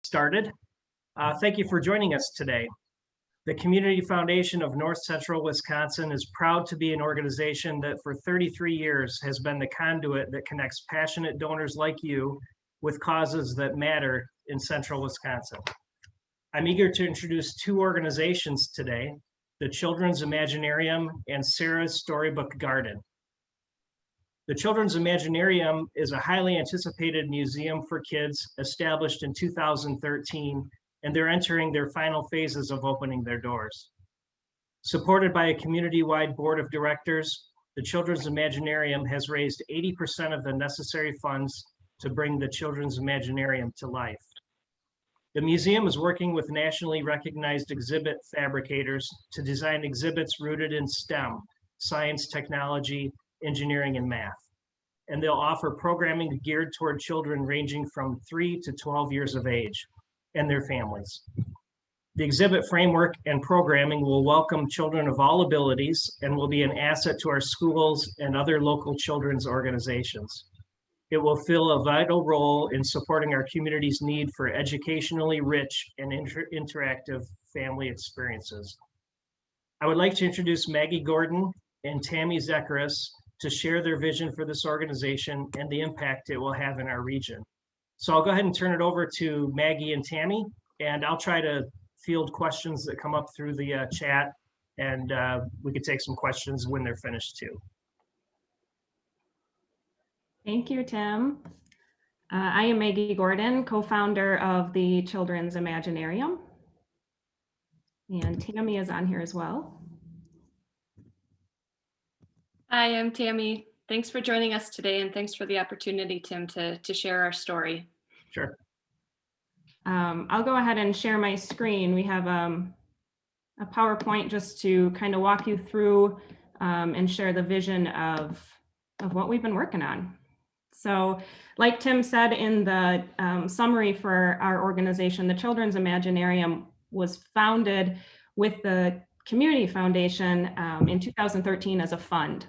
Started. Thank you for joining us today. The Community Foundation of North Central Wisconsin is proud to be an organization that for 33 years has been the conduit that connects passionate donors like you with causes that matter in Central Wisconsin. I'm eager to introduce two organizations today, the Children's Imaginarium and Sara's Storybook Garden. The Children's Imaginarium is a highly anticipated museum for kids established in 2013, and they're entering their final phases of opening their doors. Supported by a community-wide board of directors, the Children's Imaginarium has raised 80% of the necessary funds to bring the Children's Imaginarium to life. The museum is working with nationally recognized exhibit fabricators to design exhibits rooted in STEM, science, technology, engineering, and math. And they'll offer programming geared toward children ranging from 3 to 12 years of age and their families. The exhibit framework and programming will welcome children of all abilities and will be an asset to our schools and other local children's organizations. It will fill a vital role in supporting our community's need for educationally rich and interactive family experiences. I would like to introduce Maggie Gordon and Tammy Zekaris to share their vision for this organization and the impact it will have in our region. So I'll go ahead and turn it over to Maggie and Tammy, and I'll try to field questions that come up through the chat, and we could take some questions when they're finished too. Thank you, Tim. I am Maggie Gordon, co-founder of the Children's Imaginarium. And Tammy is on here as well. Hi, I'm Tammy. Thanks for joining us today, and thanks for the opportunity, Tim, to share our story. Sure. I'll go ahead and share my screen. We have a PowerPoint just to kind of walk you through and share the vision of what we've been working on. So like Tim said in the summary for our organization, the Children's Imaginarium was founded with the Community Foundation in 2013 as a fund.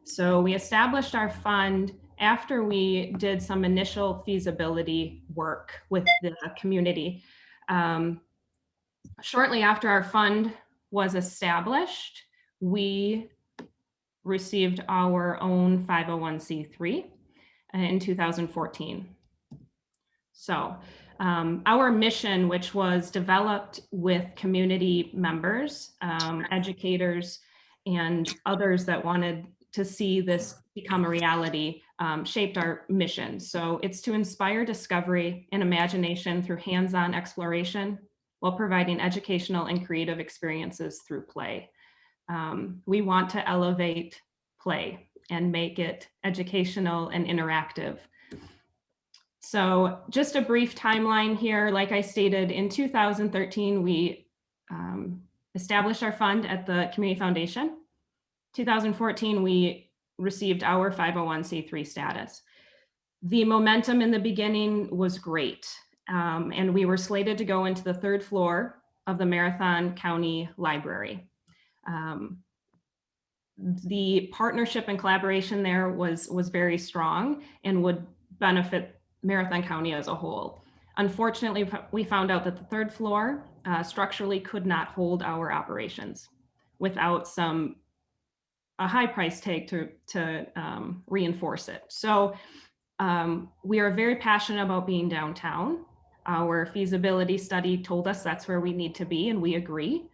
So we established our fund after we did some initial feasibility work with the community. Shortly after our fund was established, we received our own 501c3 in 2014. So our mission, which was developed with community members, educators, and others that wanted to see this become a reality, shaped our mission. So it's to inspire discovery and imagination through hands-on exploration while providing educational and creative experiences through play. We want to elevate play and make it educational and interactive. So just a brief timeline here. Like I stated, in 2013, we established our fund at the Community Foundation. 2014, we received our 501c3 status. The momentum in the beginning was great, and we were slated to go into the third floor of the Marathon County Library. The partnership and collaboration there was very strong and would benefit Marathon County as a whole. Unfortunately, we found out that the third floor structurally could not hold our operations without a high price tag to reinforce it. So we are very passionate about being downtown. Our feasibility study told us that's where we need to be, and we agree.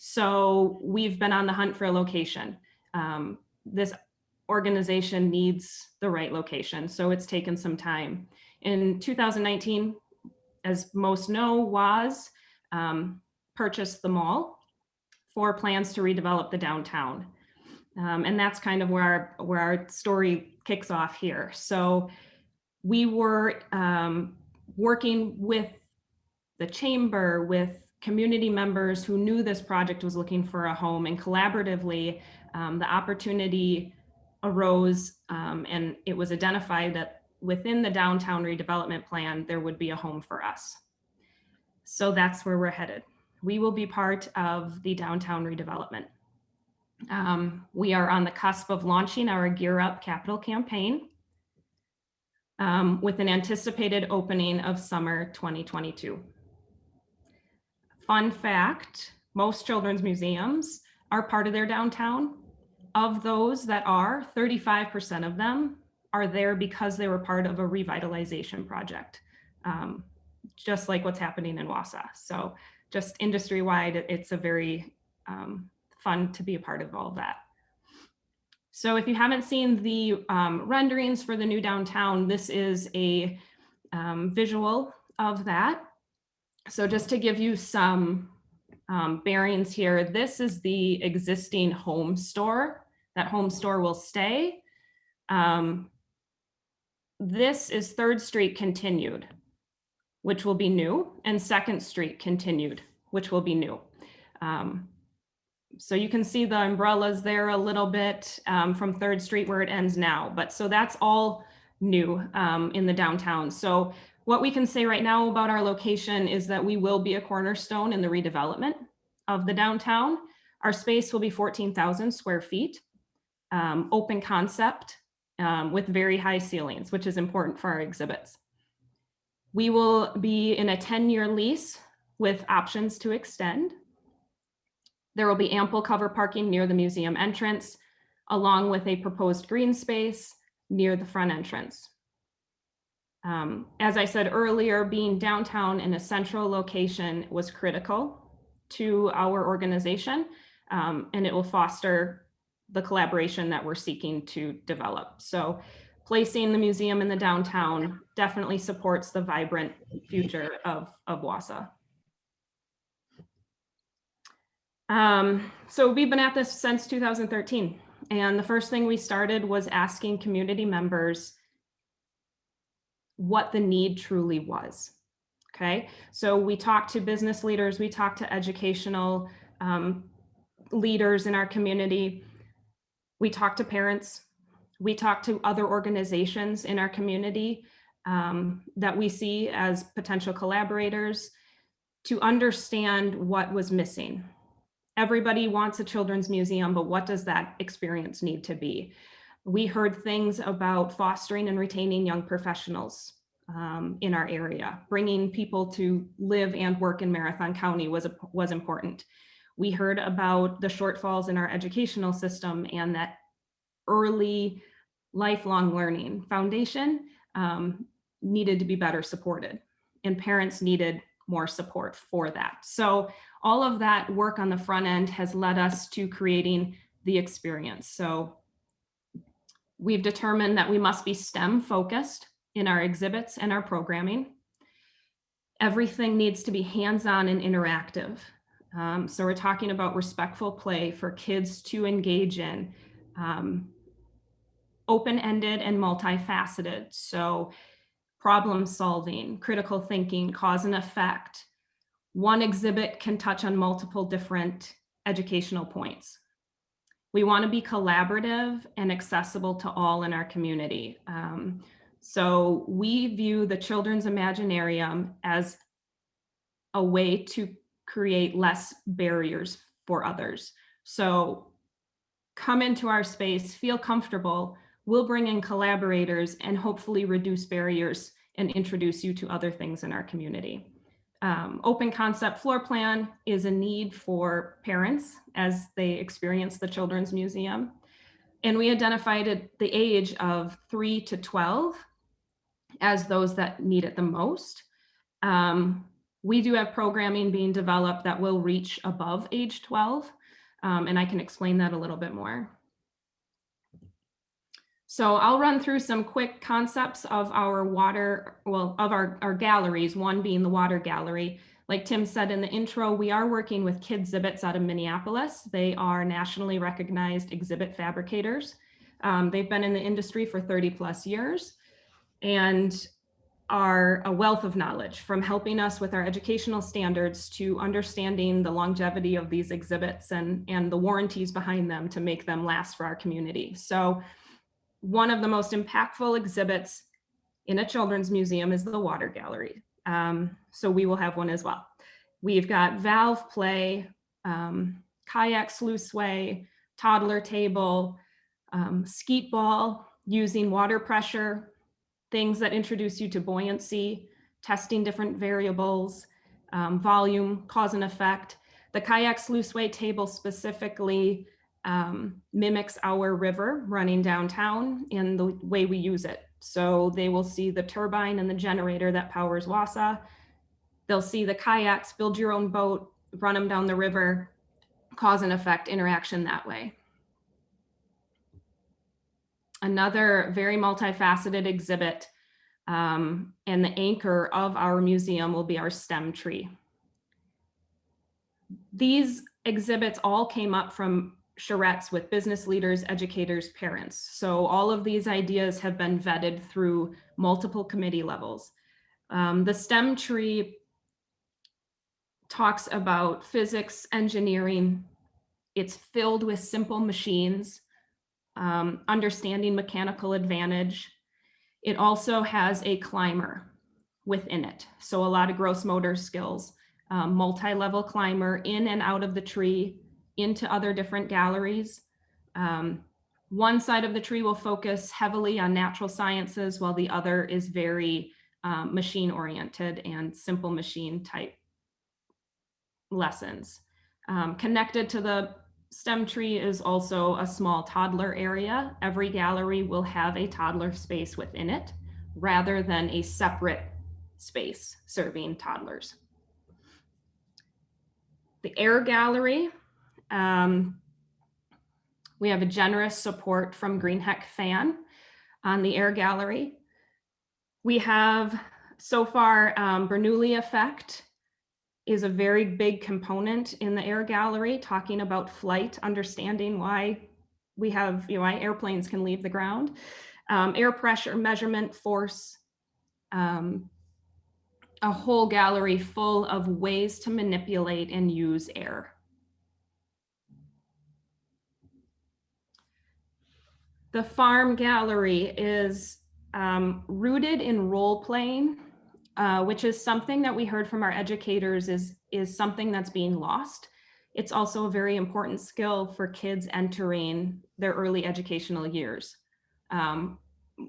So we've been on the hunt for a location. This organization needs the right location, so it's taken some time. In 2019, as most know, WAS purchased the mall for plans to redevelop the downtown. And that's kind of where our story kicks off here. So we were working with the chamber, with community members who knew this project was looking for a home, and collaboratively, the opportunity arose, and it was identified that within the downtown redevelopment plan, there would be a home for us. So that's where we're headed. We will be part of the downtown redevelopment. We are on the cusp of launching our Gear Up capital campaign. with an anticipated opening of summer 2022. Fun fact, most children's museums are part of their downtown. Of those that are, 35% of them are there because they were part of a revitalization project, just like what's happening in Wausau. So just industry-wide, it's a very fun to be a part of all of that. So if you haven't seen the renderings for the new downtown, this is a visual of that. So just to give you some bearings here, this is the existing home store. That home store will stay. This is 3rd Street continued, which will be new, and 2nd Street continued, which will be new. So you can see the umbrellas there a little bit from 3rd Street where it ends now. But so that's all new in the downtown. So what we can say right now about our location is that we will be a cornerstone in the redevelopment of the downtown. Our space will be 14,000 square feet, open concept with very high ceilings, which is important for our exhibits. We will be in a 10-year lease with options to extend. There will be ample cover parking near the museum entrance, along with a proposed green space near the front entrance. As I said earlier, being downtown in a central location was critical to our organization, and it will foster the collaboration that we're seeking to develop. So placing the museum in the downtown definitely supports the vibrant future of Wausau. So we've been at this since 2013, and the first thing we started was asking community members what the need truly was. Okay, so we talked to business leaders, we talked to educational leaders in our community, we talked to parents, we talked to other organizations in our community that we see as potential collaborators to understand what was missing. Everybody wants a children's museum, but what does that experience need to be? We heard things about fostering and retaining young professionals in our area. Bringing people to live and work in Marathon County was important. We heard about the shortfalls in our educational system and that early lifelong learning foundation needed to be better supported, and parents needed more support for that. So all of that work on the front end has led us to creating the experience. So we've determined that we must be STEM focused in our exhibits and our programming. Everything needs to be hands-on and interactive. So we're talking about respectful play for kids to engage in, open-ended and multifaceted. So problem solving, critical thinking, cause and effect. One exhibit can touch on multiple different educational points. We want to be collaborative and accessible to all in our community. So we view the Children's Imaginarium as a way to create less barriers for others. So come into our space, feel comfortable. We'll bring in collaborators and hopefully reduce barriers and introduce you to other things in our community. Open concept floor plan is a need for parents as they experience the Children's Museum. And we identified the age of 3 to 12 as those that need it the most. We do have programming being developed that will reach above age 12, and I can explain that a little bit more. So I'll run through some quick concepts of our our galleries, one being the water gallery. Like Tim said in the intro, we are working with Kidzibits out of Minneapolis. They are nationally recognized exhibit fabricators. They've been in the industry for 30+ years and are a wealth of knowledge, from helping us with our educational standards to understanding the longevity of these exhibits and the warranties behind them to make them last for our community. So one of the most impactful exhibits in a children's museum is the water gallery. So we will have one as well. We've got valve play, kayak sluiceway, toddler table, skeet ball using water pressure, things that introduce you to buoyancy, testing different variables, volume, cause and effect. The kayak sluiceway table specifically mimics our river running downtown in the way we use it. So they will see the turbine and the generator that powers Wausau. They'll see the kayaks, build your own boat, run them down the river, cause and effect interaction that way. Another very multifaceted exhibit and the anchor of our museum will be our STEM tree. These exhibits all came up from charrettes with business leaders, educators, parents. So all of these ideas have been vetted through multiple committee levels. The STEM tree talks about physics, engineering. It's filled with simple machines, understanding mechanical advantage. It also has a climber within it. So a lot of gross motor skills, multi-level climber in and out of the tree, into other different galleries. One side of the tree will focus heavily on natural sciences, while the other is very machine oriented and simple machine type lessons. Connected to the STEM tree is also a small toddler area. Every gallery will have a toddler space within it, rather than a separate space serving toddlers. The air gallery, we have a generous support from Greenheck Fan on the air gallery. We have so far Bernoulli effect is a very big component in the air gallery, talking about flight, understanding why we have, why airplanes can leave the ground, air pressure measurement, force, a whole gallery full of ways to manipulate and use air. The farm gallery is rooted in role playing, which is something that we heard from our educators is something that's being lost. It's also a very important skill for kids entering their early educational years.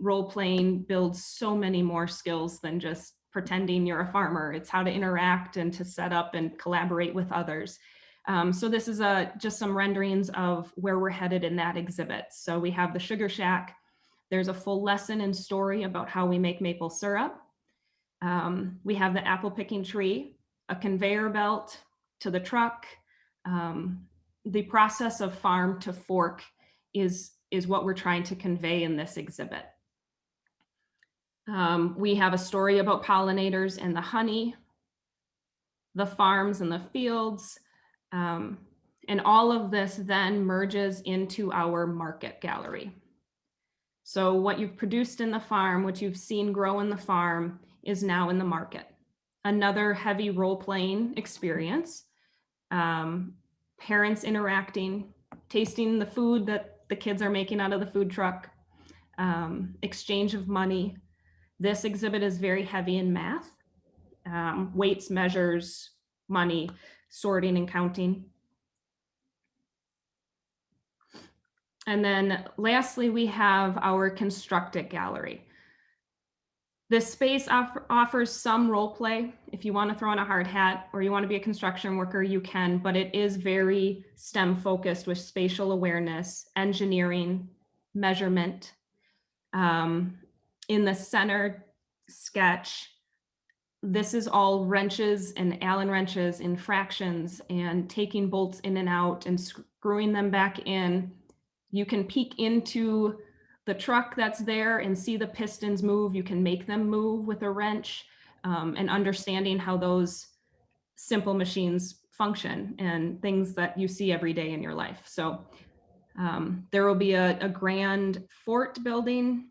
Role playing builds so many more skills than just pretending you're a farmer. It's how to interact and to set up and collaborate with others. So this is just some renderings of where we're headed in that exhibit. So we have the sugar shack. There's a full lesson and story about how we make maple syrup. We have the apple picking tree, a conveyor belt to the truck. The process of farm to fork is what we're trying to convey in this exhibit. We have a story about pollinators and the honey, the farms and the fields, and all of this then merges into our market gallery. So what you've produced in the farm, what you've seen grow in the farm, is now in the market. Another heavy role-playing experience, parents interacting, tasting the food that the kids are making out of the food truck, exchange of money. This exhibit is very heavy in math, weights, measures, money, sorting and counting. And then lastly, we have our Construct It gallery. This space offers some role play. If you want to throw on a hard hat or you want to be a construction worker, you can, but it is very STEM focused with spatial awareness, engineering, measurement. In the center sketch, this is all wrenches and Allen wrenches in fractions and taking bolts in and out and screwing them back in. You can peek into the truck that's there and see the pistons move. You can make them move with a wrench, and understanding how those simple machines function and things that you see every day in your life. So there will be a grand fort building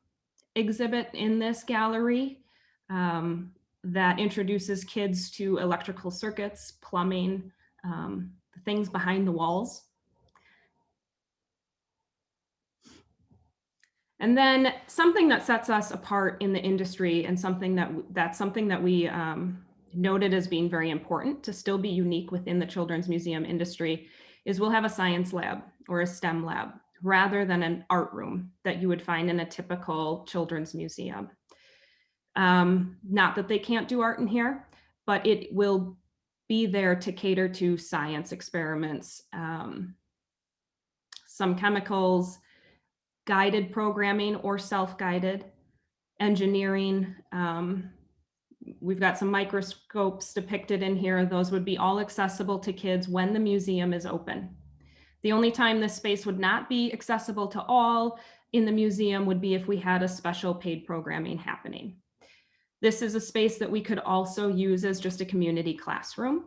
exhibit in this gallery that introduces kids to electrical circuits, plumbing, the things behind the walls. And then something that sets us apart in the industry and something that we noted as being very important to still be unique within the children's museum industry is we'll have a science lab or a STEM lab rather than an art room that you would find in a typical children's museum. Not that they can't do art in here, but it will be there to cater to science experiments, some chemicals, guided programming or self-guided, engineering. We've got some microscopes depicted in here. Those would be all accessible to kids when the museum is open. The only time this space would not be accessible to all in the museum would be if we had a special paid programming happening. This is a space that we could also use as just a community classroom.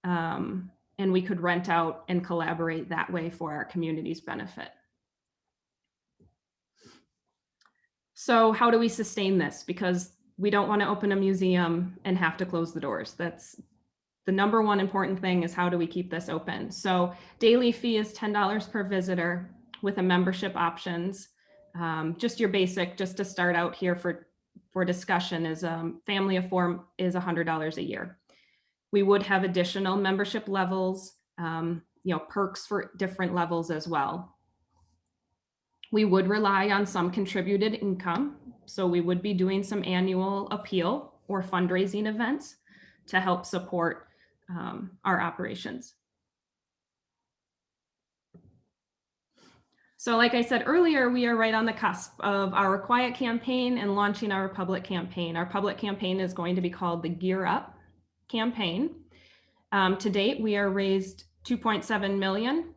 And we could rent out and collaborate that way for our community's benefit. So how do we sustain this? Because we don't want to open a museum and have to close the doors. That's the number one important thing, is how do we keep this open? So daily fee is $10 per visitor with a membership options. Just your basic, just to start out here for discussion, is family of 4 is $100 a year. We would have additional membership levels, perks for different levels as well. We would rely on some contributed income. So we would be doing some annual appeal or fundraising events to help support our operations. So like I said earlier, we are right on the cusp of our quiet campaign and launching our public campaign. Our public campaign is going to be called the Gear Up campaign. To date, we are raised $2.7 million.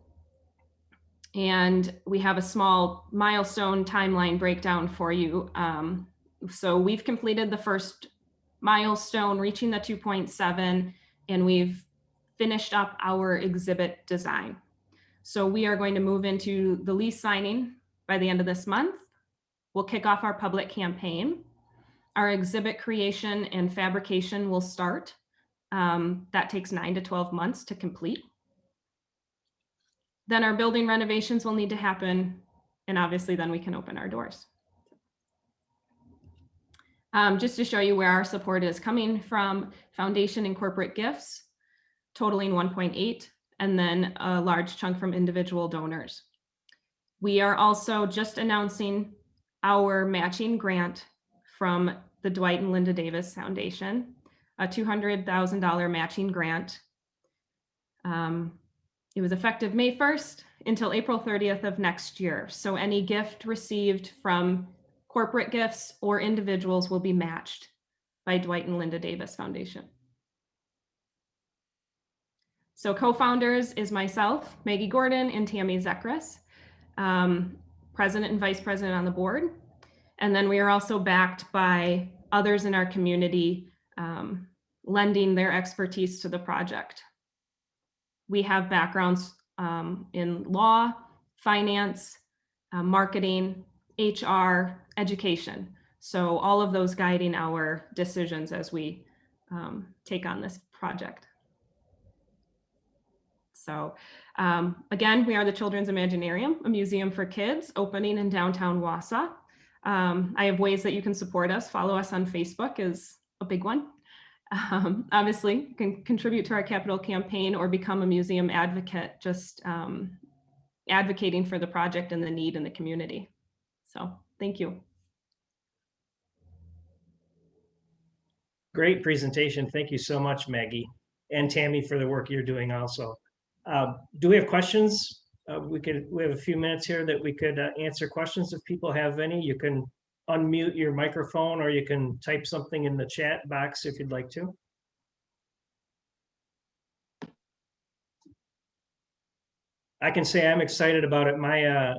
And we have a small milestone timeline breakdown for you. So we've completed the first milestone, reaching the 2.7, and we've finished up our exhibit design. So we are going to move into the lease signing by the end of this month. We'll kick off our public campaign. Our exhibit creation and fabrication will start. That takes 9 to 12 months to complete. Then our building renovations will need to happen, and obviously then we can open our doors. Just to show you where our support is coming from: foundation and corporate gifts, totaling 1.8, and then a large chunk from individual donors. We are also just announcing our matching grant from the Dwight and Linda Davis Foundation, a $200,000 matching grant. It was effective May 1st until April 30th of next year. So any gift received from corporate gifts or individuals will be matched by Dwight and Linda Davis Foundation. So co-founders is myself, Maggie Gordon, and Tammy Zekris, president and vice president on the board. And then we are also backed by others in our community, lending their expertise to the project. We have backgrounds in law, finance, marketing, HR, education. So all of those guiding our decisions as we take on this project. So again, we are the Children's Imaginarium, a museum for kids opening in downtown Wausau. I have ways that you can support us. Follow us on Facebook is a big one. Obviously, you can contribute to our capital campaign or become a museum advocate, just advocating for the project and the need in the community. So thank you. Great presentation. Thank you so much, Maggie, and Tammy, for the work you're doing also. Do we have questions? We have a few minutes here that we could answer questions if people have any. You can unmute your microphone, or you can type something in the chat box if you'd like to. I can say I'm excited about it. My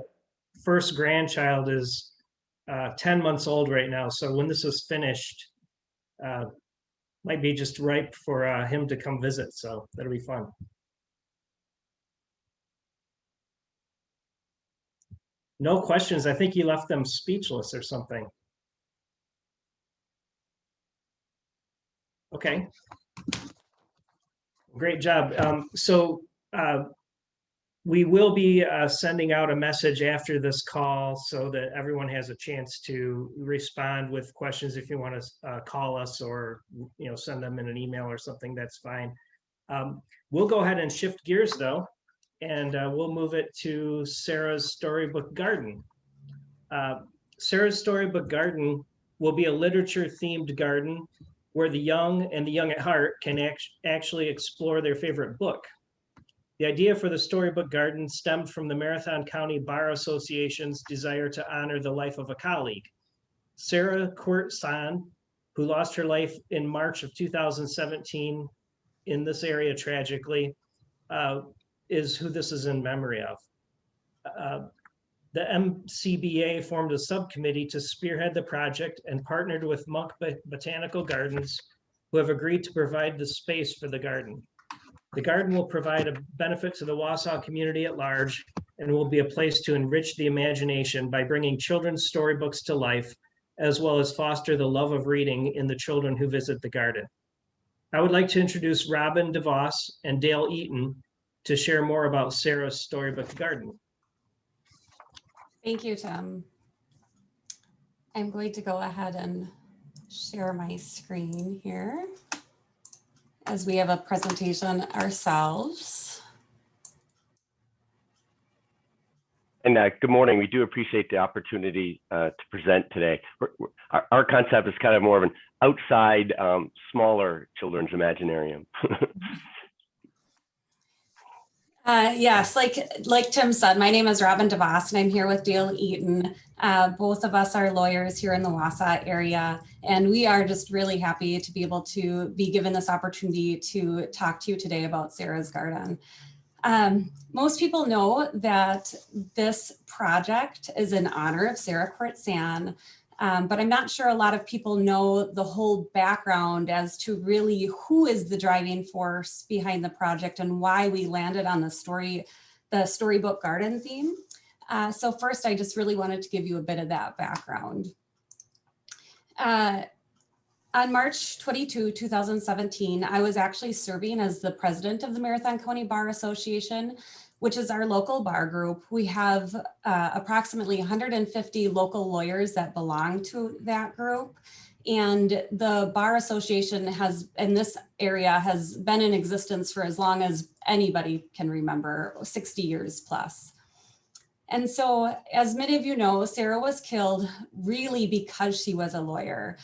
first grandchild is 10 months old right now. So when this is finished, might be just ripe for him to come visit. So that'll be fun. No questions. I think you left them speechless or something. Okay. Great job. We will be sending out a message after this call so that everyone has a chance to respond with questions. If you want to call us or send them in an email or something, that's fine. We'll go ahead and shift gears though, and we'll move it to Sara's Storybook Garden. Sara's Storybook Garden will be a literature-themed garden where the young and the young at heart can actually explore their favorite book. The idea for the Storybook Garden stemmed from the Marathon County Bar Association's desire to honor the life of a colleague. Sara San, who lost her life in March of 2017 in this area tragically, is who this is in memory of. The MCBA formed a subcommittee to spearhead the project and partnered with Monk Botanical Gardens, who have agreed to provide the space for the garden. The garden will provide a benefit to the Wausau community at large and will be a place to enrich the imagination by bringing children's storybooks to life, as well as foster the love of reading in the children who visit the garden. I would like to introduce Robin DeVos and Dale Eaton to share more about Sara's Storybook Garden. Thank you, Tim. I'm going to go ahead and share my screen here as we have a presentation ourselves. And good morning. We do appreciate the opportunity to present today. Our concept is kind of more of an outside, smaller children's Imaginarium. Yes, like Tim said, my name is Robin DeVos and I'm here with Dale Eaton. Both of us are lawyers here in the Wausau area, and we are just really happy to be able to be given this opportunity to talk to you today about Sara's Garden. Most people know that this project is in honor of Sara San, but I'm not sure a lot of people know the whole background as to really who is the driving force behind the project and why we landed on the Storybook Garden theme. So first, I just really wanted to give you a bit of that background. On March 22, 2017, I was actually serving as the president of the Marathon County Bar Association, which is our local bar group. We have approximately 150 local lawyers that belong to that group. And the Bar Association in this area has been in existence for as long as anybody can remember, 60 years plus. And so, as many of you know, Sara was killed really because she was a lawyer.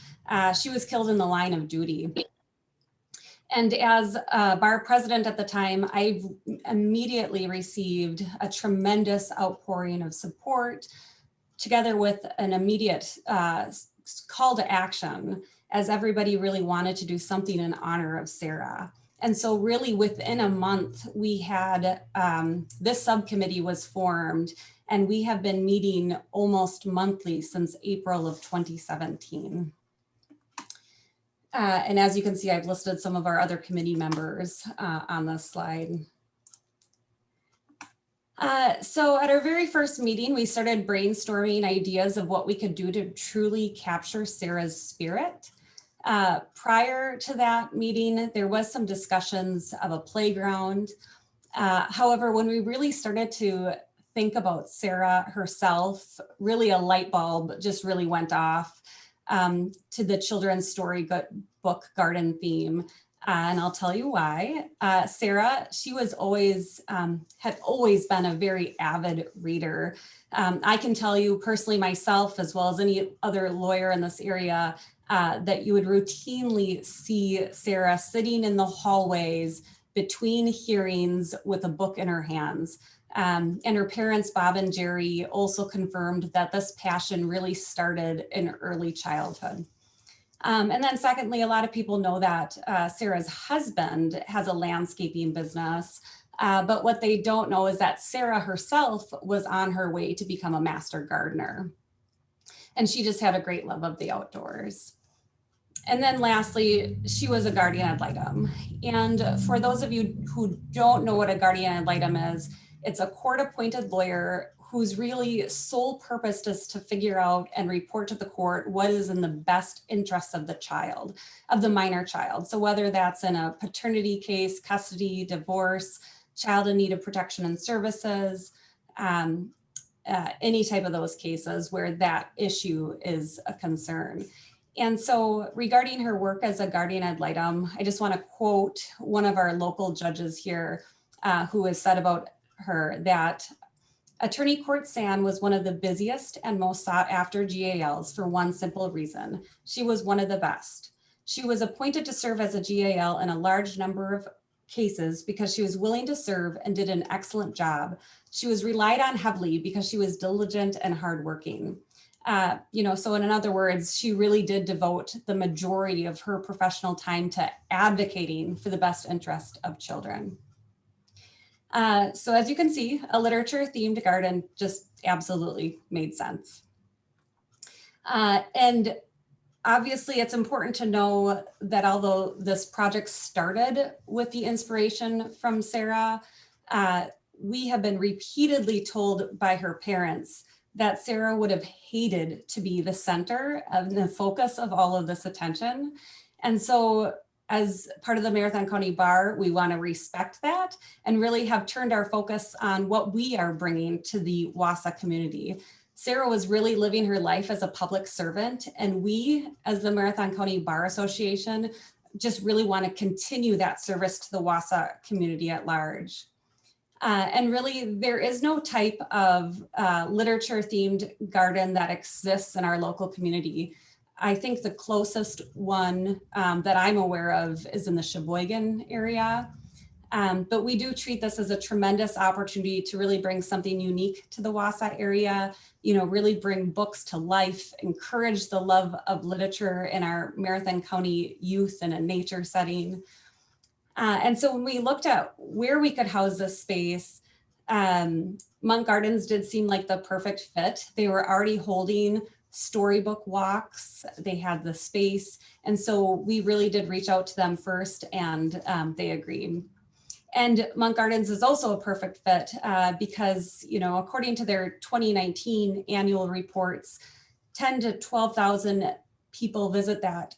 She was killed in the line of duty. And as bar president at the time, I immediately received a tremendous outpouring of support, together with an immediate call to action, as everybody really wanted to do something in honor of Sara. And so really within a month, we had, this subcommittee was formed, and we have been meeting almost monthly since April of 2017. And as you can see, I've listed some of our other committee members on this slide. So at our very first meeting, we started brainstorming ideas of what we could do to truly capture Sara's spirit. Prior to that meeting, there was some discussions of a playground. However, when we really started to think about Sara herself, really a light bulb just really went off to the children's storybook garden theme. And I'll tell you why. Sara, she was always, had always been a very avid reader. I can tell you personally myself, as well as any other lawyer in this area, that you would routinely see Sara sitting in the hallways between hearings with a book in her hands. And her parents, Bob and Jerry, also confirmed that this passion really started in early childhood. And then secondly, a lot of people know that Sara's husband has a landscaping business, but what they don't know is that Sara herself was on her way to become a master gardener. And she just had a great love of the outdoors. And then lastly, she was a guardian ad litem. And for those of you who don't know what a guardian ad litem is, it's a court-appointed lawyer whose really sole purpose is to figure out and report to the court what is in the best interest of the child, of the minor child. So whether that's in a paternity case, custody, divorce, child in need of protection and services, any type of those cases where that issue is a concern. And so regarding her work as a guardian ad litem, I just want to quote one of our local judges here who has said about her that Attorney Court San was one of the busiest and most sought after GALs for one simple reason. She was one of the best. She was appointed to serve as a GAL in a large number of cases because she was willing to serve and did an excellent job. She was relied on heavily because she was diligent and hardworking. So in other words, she really did devote the majority of her professional time to advocating for the best interest of children. So as you can see, a literature themed garden just absolutely made sense. And obviously it's important to know that although this project started with the inspiration from Sara, we have been repeatedly told by her parents that Sara would have hated to be the center of the focus of all of this attention. And so as part of the Marathon County Bar, we want to respect that and really have turned our focus on what we are bringing to the Wausau community. Sara was really living her life as a public servant, and we, as the Marathon County Bar Association, just really want to continue that service to the Wausau community at large. And really, there is no type of literature-themed garden that exists in our local community. I think the closest one that I'm aware of is in the Sheboygan area. But we do treat this as a tremendous opportunity to really bring something unique to the Wausau area, really bring books to life, encourage the love of literature in our Marathon County youth in a nature setting. And so when we looked at where we could house this space, Monk Gardens did seem like the perfect fit. They were already holding Storybook walks, they had the space. And so we really did reach out to them first, and they agreed. And Monk Gardens is also a perfect fit because, according to their 2019 annual reports, 10 to 12,000 people visit that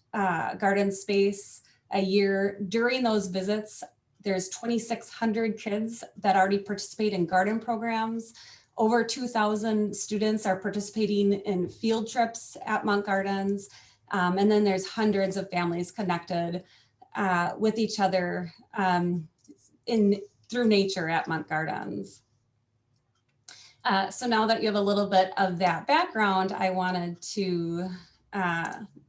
garden space a year. During those visits, there's 2,600 kids that already participate in garden programs. Over 2,000 students are participating in field trips at Monk Gardens. And then there's hundreds of families connected with each other through nature at Monk Gardens. So now that you have a little bit of that background, I wanted to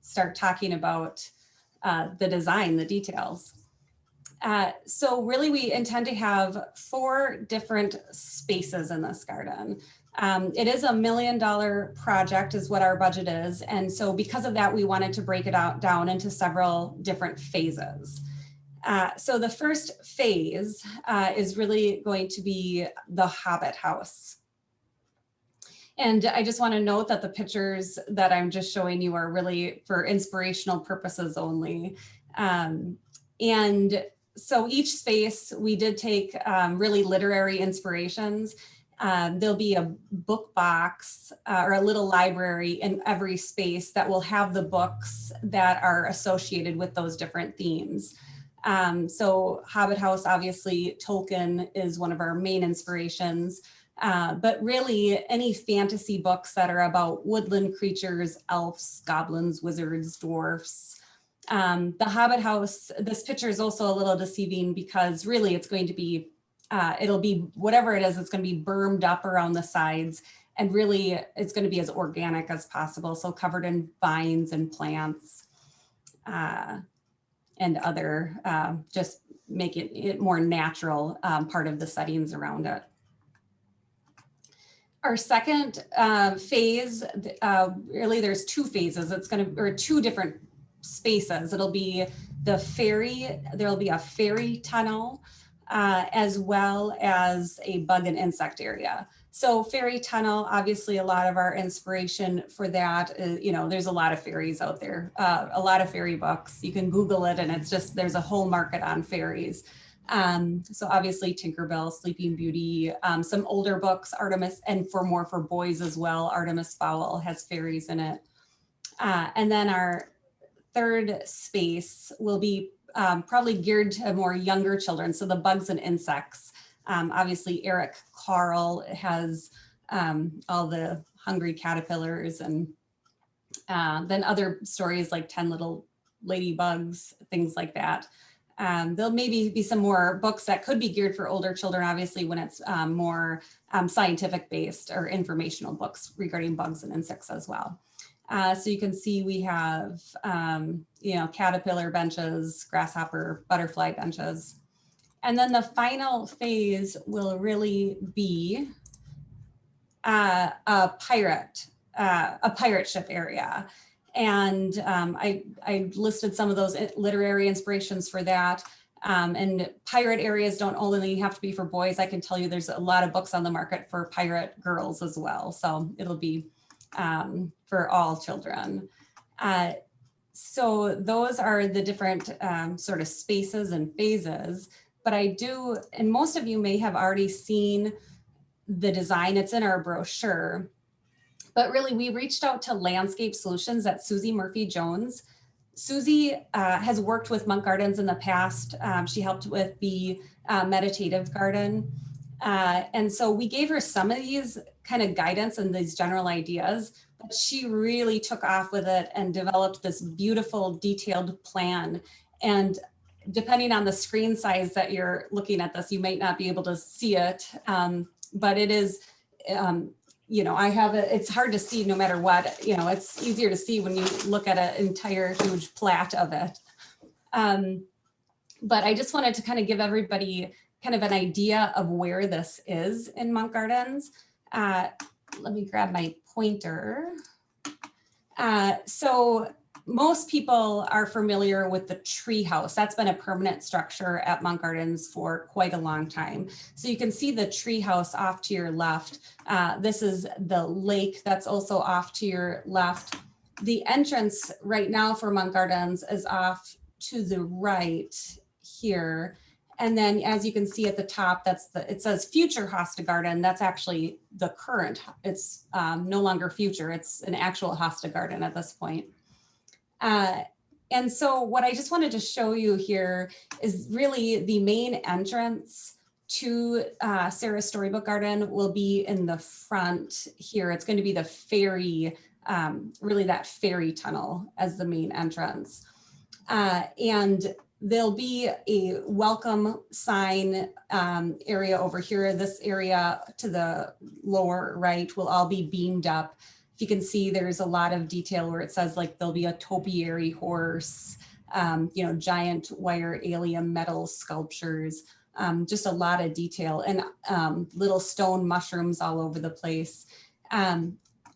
start talking about the design, the details. So really we intend to have 4 different spaces in this garden. It is $1 million project is what our budget is. And so because of that, we wanted to break it down into several different phases. So the first phase is really going to be the Hobbit House. And I just want to note that the pictures that I'm just showing you are really for inspirational purposes only. And so each space, we did take really literary inspirations. There'll be a book box or a little library in every space that will have the books that are associated with those different themes. So Hobbit House, obviously, Tolkien is one of our main inspirations. But really any fantasy books that are about woodland creatures, elves, goblins, wizards, dwarfs. The Hobbit House, this picture is also a little deceiving because really it's going to be, it'll be whatever it is, it's going to be bermed up around the sides, and really it's going to be as organic as possible. So covered in vines and plants and other, just make it more natural part of the settings around it. Our second phase, really there's 2 phases. It's going to, or 2 different spaces. It'll be the fairy, there'll be a fairy tunnel, as well as a bug and insect area. So fairy tunnel, obviously a lot of our inspiration for that is, there's a lot of fairies out there, a lot of fairy books. You can Google it and it's just, there's a whole market on fairies. So obviously Tinkerbell, Sleeping Beauty, some older books, Artemis, and for boys as well, Artemis Fowl has fairies in it. And then our third space will be probably geared to more younger children. So the bugs and insects, obviously Eric Carle has all the hungry caterpillars, and then other stories like 10 Little Ladybugs, things like that. There'll maybe be some more books that could be geared for older children, obviously, when it's more scientific based or informational books regarding bugs and insects as well. So you can see we have, caterpillar benches, grasshopper, butterfly benches. And then the final phase will really be a pirate ship area. And I listed some of those literary inspirations for that. And pirate areas don't only have to be for boys. I can tell you there's a lot of books on the market for pirate girls as well. So it'll be for all children. So those are the different sort of spaces and phases. But I do, and most of you may have already seen the design. It's in our brochure. But really, we reached out to Landscape Solutions at Susie Murphy-Jones. Susie has worked with Monk Gardens in the past. She helped with the meditative garden. And so we gave her some of these kind of guidance and these general ideas, but she really took off with it and developed this beautiful detailed plan. And depending on the screen size that you're looking at this, you might not be able to see it, but it is, I have it, it's hard to see no matter what, it's easier to see when you look at an entire huge plat of it. But I just wanted to kind of give everybody kind of an idea of where this is in Monk Gardens. Let me grab my pointer. So most people are familiar with the tree house. That's been a permanent structure at Monk Gardens for quite a long time. So you can see the tree house off to your left. This is the lake that's also off to your left. The entrance right now for Monk Gardens is off to the right here. And then as you can see at the top, it says future Hosta Garden. That's actually the current, it's no longer future, it's an actual Hosta Garden at this point. And so what I just wanted to show you here is really the main entrance to Sara's Storybook Garden will be in the front here. It's going to be the ferry, really that ferry tunnel as the main entrance. And there'll be a welcome sign area over here. This area to the lower right will all be beamed up. You can see there's a lot of detail where it says like there'll be a topiary horse, giant wire alien metal sculptures, just a lot of detail and little stone mushrooms all over the place.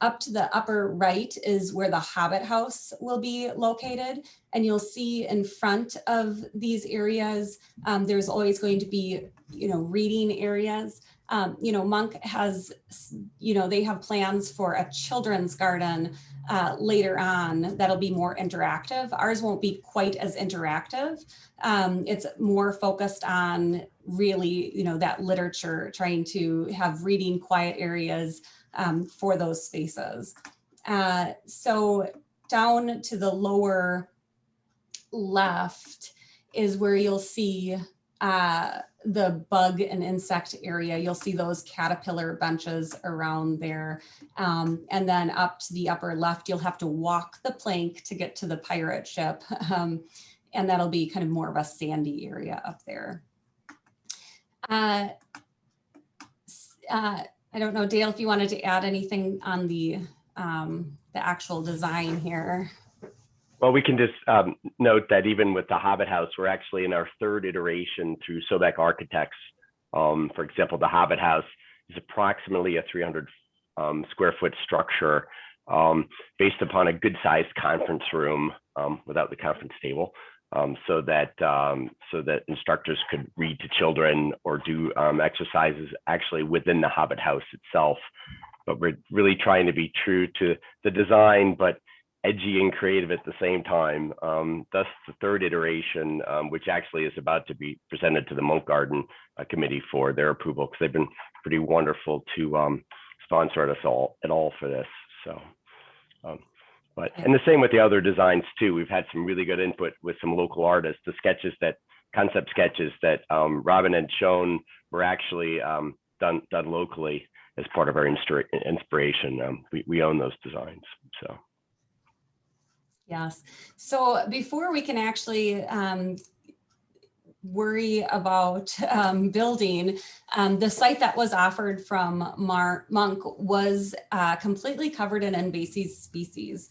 Up to the upper right is where the Hobbit house will be located. And you'll see in front of these areas, there's always going to be, reading areas. Monk has, they have plans for a children's garden later on that'll be more interactive. Ours won't be quite as interactive. It's more focused on really, that literature, trying to have reading quiet areas for those spaces. So down to the lower left is where you'll see the bug and insect area. You'll see those caterpillar benches around there. And then up to the upper left, you'll have to walk the plank to get to the pirate ship. And that'll be kind of more of a sandy area up there. I don't know, Dale, if you wanted to add anything on the actual design here. Well, we can just note that even with the Hobbit house, we're actually in our third iteration through Sobek Architects. For example, the Hobbit house is approximately a 300 square foot structure based upon a good sized conference room without the conference table, so that instructors could read to children or do exercises actually within the Hobbit house itself. But we're really trying to be true to the design, but edgy and creative at the same time. Thus the third iteration, which actually is about to be presented to the Monk Garden Committee for their approval, because they've been pretty wonderful to sponsor us all for this. So, and the same with the other designs too. We've had some really good input with some local artists. The concept sketches that Robin had shown were actually done locally as part of our inspiration. We own those designs, so. Yes. So before we can actually worry about building, the site that was offered from Monk was completely covered in invasive species.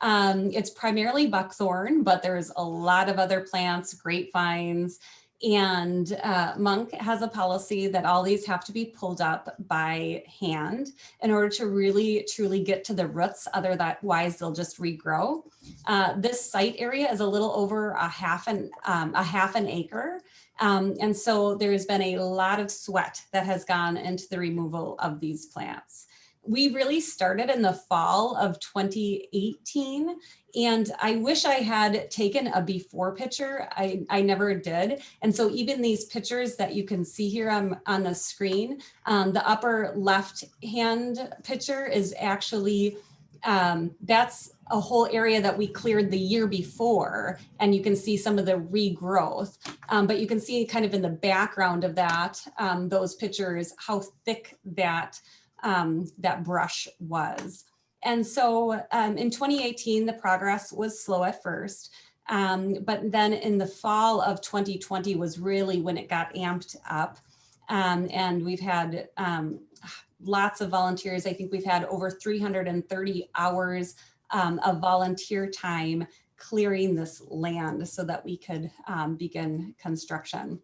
It's primarily buckthorn, but there's a lot of other plants, grapevines, and Monk has a policy that all these have to be pulled up by hand in order to really truly get to the roots, otherwise they'll just regrow. This site area is a little over a half an acre. And so there's been a lot of sweat that has gone into the removal of these plants. We really started in the fall of 2018, and I wish I had taken a before picture. I never did. And so even these pictures that you can see here on the screen, the upper left hand picture is actually, that's a whole area that we cleared the year before, and you can see some of the regrowth. But you can see kind of in the background of that, those pictures, how thick that brush was. And so in 2018, the progress was slow at first, but then in the fall of 2020 was really when it got amped up. And we've had lots of volunteers. I think we've had over 330 hours of volunteer time clearing this land so that we could begin construction.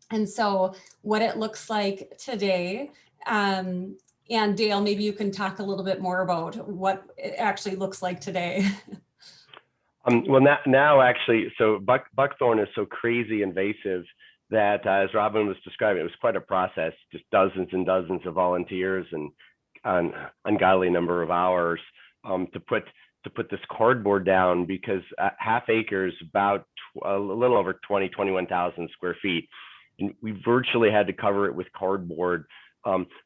And so what it looks like today, and Dale, maybe you can talk a little bit more about what it actually looks like today. Well, now actually, so buckthorn is so crazy invasive that, as Robin was describing, it was quite a process, just dozens and dozens of volunteers and an ungodly number of hours to put this cardboard down, because half acre is about a little over 21,000 square feet. And we virtually had to cover it with cardboard.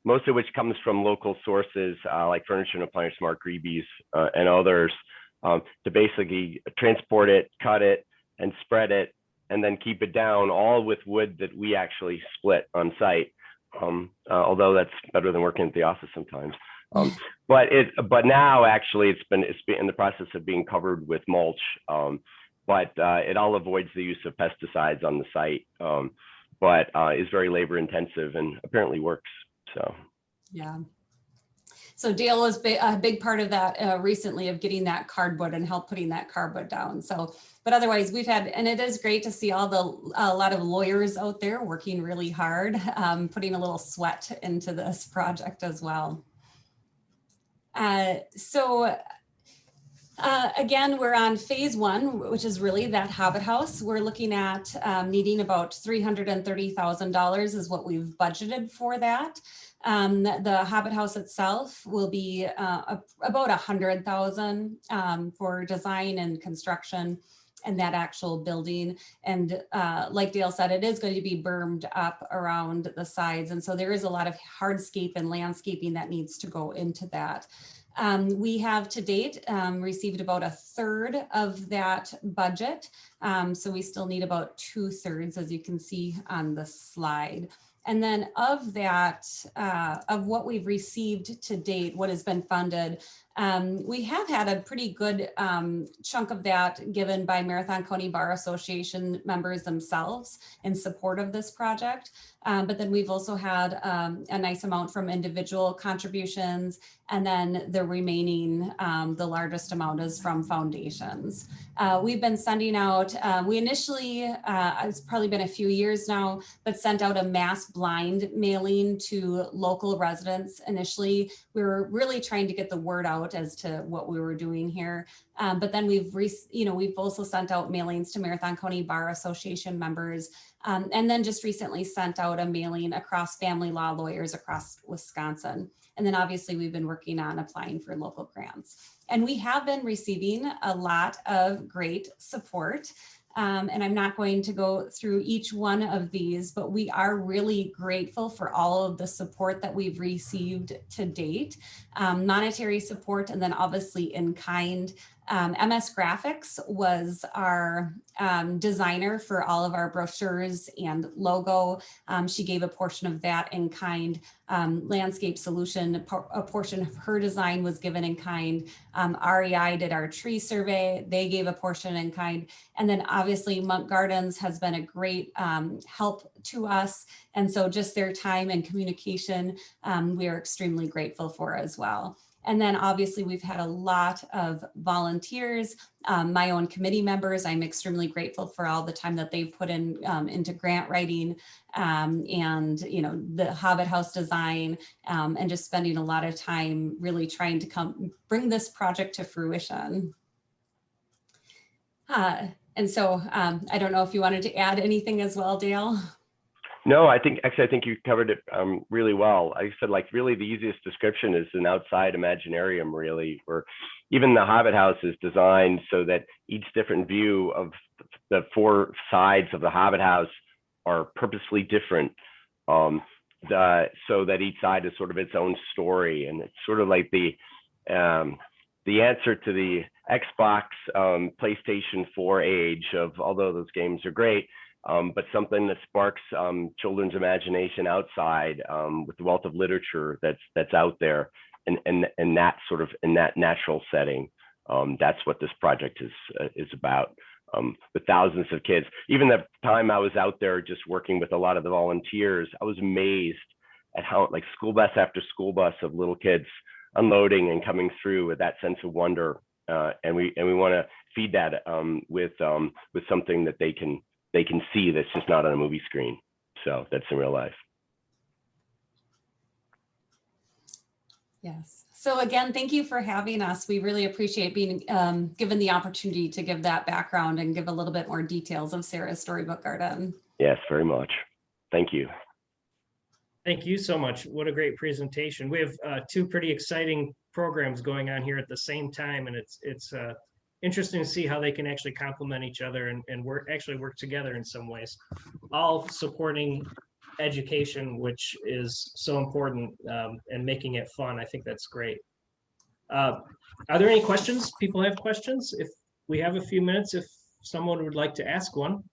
Most of which comes from local sources like Furniture and Appliance Smart Greebies and others, to basically transport it, cut it, and spread it, and then keep it down, all with wood that we actually split on site. Although that's better than working at the office sometimes. But now actually it's been in the process of being covered with mulch, but it all avoids the use of pesticides on the site, but is very labor intensive and apparently works. So yeah. So Dale was a big part of that recently, of getting that cardboard and help putting that cardboard down. So, but otherwise we've had, and it is great to see a lot of lawyers out there working really hard, putting a little sweat into this project as well. Again, we're on phase one, which is really that Hobbit house. We're looking at needing about $330,000 is what we've budgeted for that. The Hobbit house itself will be about $100,000 for design and construction and that actual building. And like Dale said, it is going to be bermed up around the sides. And so there is a lot of hardscape and landscaping that needs to go into that. We have to date received about 1/3 of that budget. So we still need about 2/3, as you can see on the slide. And then of that, of what we've received to date, what has been funded, we have had a pretty good chunk of that given by Marathon County Bar Association members themselves in support of this project. But then we've also had a nice amount from individual contributions, and then the remaining, the largest amount is from foundations. We've been sending out, we initially, it's probably been a few years now, but sent out a mass blind mailing to local residents. Initially, we were really trying to get the word out as to what we were doing here. But then we've also sent out mailings to Marathon County Bar Association members, and then just recently sent out a mailing across family law lawyers across Wisconsin. And then obviously we've been working on applying for local grants. And we have been receiving a lot of great support. And I'm not going to go through each one of these, but we are really grateful for all of the support that we've received to date, monetary support, and then obviously in kind. MS Graphics was our designer for all of our brochures and logo. She gave a portion of that in kind. Landscape Solution, a portion of her design was given in kind. REI did our tree survey. They gave a portion in kind. And then obviously Monk Gardens has been a great help to us. And so just their time and communication, we are extremely grateful for as well. And then obviously we've had a lot of volunteers, my own committee members. I'm extremely grateful for all the time that they've put in into grant writing and, you know, the Hobbit House design and just spending a lot of time really trying to bring this project to fruition. And so I don't know if you wanted to add anything as well, Dale. No, I think you covered it really well. I said, like, really the easiest description is an outside Imaginarium, really, where even the Hobbit House is designed so that each different view of the 4 sides of the Hobbit House are purposely different, so that each side is sort of its own story. And it's sort of like the answer to the Xbox, PlayStation 4 age of, although those games are great, but something that sparks children's imagination outside with the wealth of literature that's out there, and that sort of in that natural setting. That's what this project is about. With thousands of kids. Even the time I was out there just working with a lot of the volunteers, I was amazed at how, like, school bus after school bus of little kids unloading and coming through with that sense of wonder. And we want to feed that with something that they can see that's just not on a movie screen. So that's in real life. Yes. So again, thank you for having us. We really appreciate being given the opportunity to give that background and give a little bit more details of Sara's Storybook Garden. Yes, very much. Thank you. Thank you so much. What a great presentation. We have 2 pretty exciting programs going on here at the same time, and it's interesting to see how they can actually complement each other and work together in some ways, all supporting education, which is so important, and making it fun. I think that's great. Are there any questions? People have questions? If we have a few minutes, if someone would like to ask one.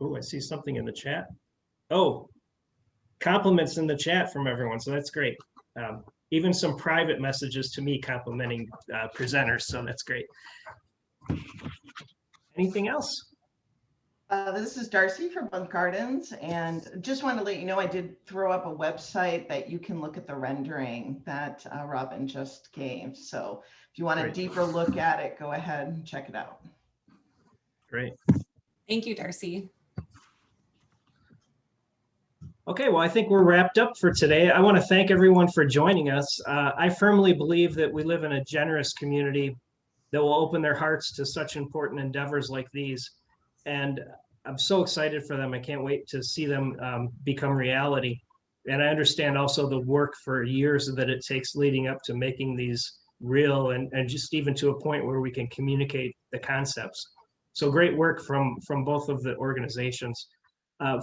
Oh, I see something in the chat. Oh, compliments in the chat from everyone, so that's great. Even some private messages to me complimenting presenters, so that's great. Anything else? This is Darcy from Monk Gardens, and just want to let you know I did throw up a website that you can look at the rendering that Robin just gave. So if you want a deeper look at it, go ahead and check it out. Great. Thank you, Darcy. Okay, well, I think we're wrapped up for today. I want to thank everyone for joining us. I firmly believe that we live in a generous community that will open their hearts to such important endeavors like these. And I'm so excited for them. I can't wait to see them become reality. And I understand also the work for years that it takes leading up to making these real and just even to a point where we can communicate the concepts. So great work from both of the organizations.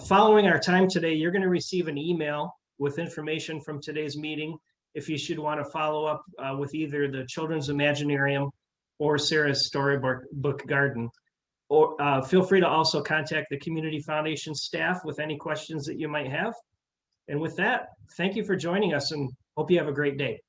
Following our time today, you're going to receive an email with information from today's meeting if you should want to follow up with either the Children's Imaginarium or Sara's Storybook Garden. Or feel free to also contact the Community Foundation staff with any questions that you might have. And with that, thank you for joining us and hope you have a great day.